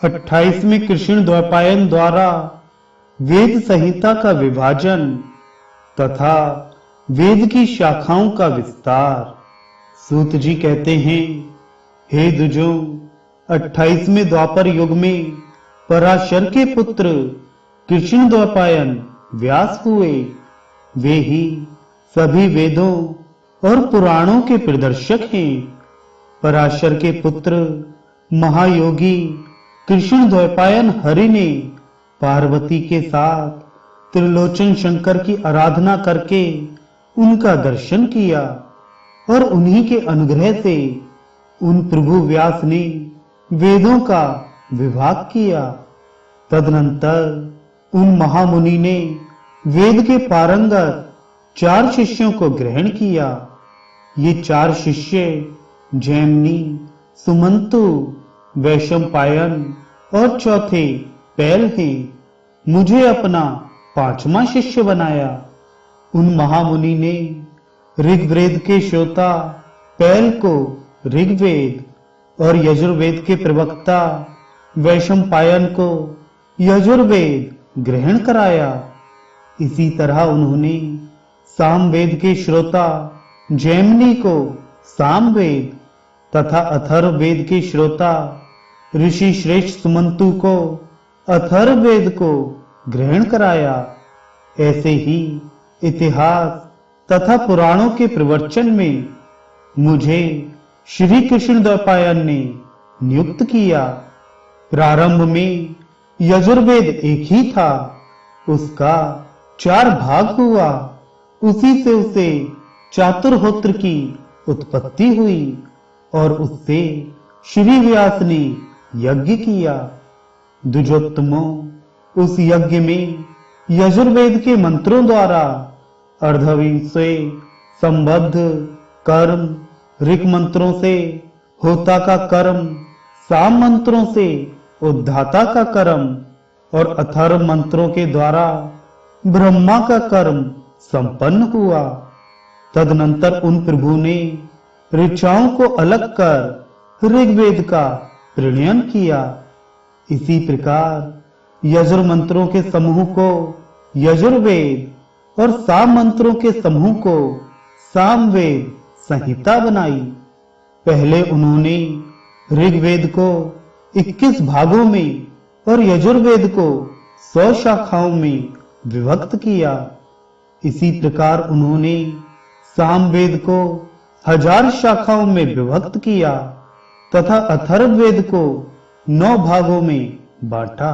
28वें कृष्ण द्वैपायन द्वारा वेद संहिता का विभाजन तथा वेद की शाखाओं का विस्तार। सूत जी कहते हैं, हे द्विजों, 28वें द्वापर युग में पराशर के पुत्र कृष्ण द्वैपायन व्यास हुए। वे ही सभी वेदों और पुराणों के प्रदर्शक हैं। पराशर के पुत्र महायोगी कृष्ण द्वैपायन हरि ने पार्वती के साथ त्रिलोचन शंकर की आराधना करके उनका दर्शन किया और उन्हीं के अनुग्रह से उन प्रभु व्यास ने वेदों का विभाग किया। तदनंतर उन महामुनि ने वेद के पारंगत 4 शिष्यों को ग्रहण किया। ये 4 शिष्य जैमिनी, सुमंतु, वैशंपायन और चौथे पैल हैं। मुझे अपना 5वां शिष्य बनाया। उन महामुनि ने ऋग्वेद के श्रोता पैल को ऋग्वेद और यजुर्वेद के प्रवक्ता वैशंपायन को यजुर्वेद ग्रहण कराया। इसी तरह उन्होंने सामवेद के श्रोता जैमिनी को सामवेद तथा अथर्ववेद के श्रोता ऋषि श्रेष्ठ सुमंतु को अथर्ववेद को ग्रहण कराया। ऐसे ही इतिहास तथा पुराणों के प्रवचन में मुझे श्री कृष्ण द्वैपायन ने नियुक्त किया। प्रारंभ में यजुर्वेद एक ही था, उसका 4 भाग हुआ। उसी से उसे चातुर्होत्र की उत्पत्ति हुई और उससे श्री व्यास ने यज्ञ किया। द्विजोत्तमों, उस यज्ञ में यजुर्वेद के मंत्रों द्वारा अर्धवीं से संबद्ध कर्म, ऋक मंत्रों से होता का कर्म, साम मंत्रों से उद्धाता का कर्म और अथर्व मंत्रों के द्वारा ब्रह्मा का कर्म संपन्न हुआ। तदनंतर उन प्रभु ने ऋचाओं को अलग कर ऋग्वेद का प्रणयन किया। इसी प्रकार यजुर मंत्रों के समूह को यजुर्वेद और साम मंत्रों के समूह को सामवेद संहिता बनाई। पहले उन्होंने ऋग्वेद को 21 भागों में और यजुर्वेद को 100 शाखाओं में विभक्त किया। इसी प्रकार उन्होंने सामवेद को 1000 शाखाओं में विभक्त किया तथा अथर्ववेद को 9 भागों में बांटा।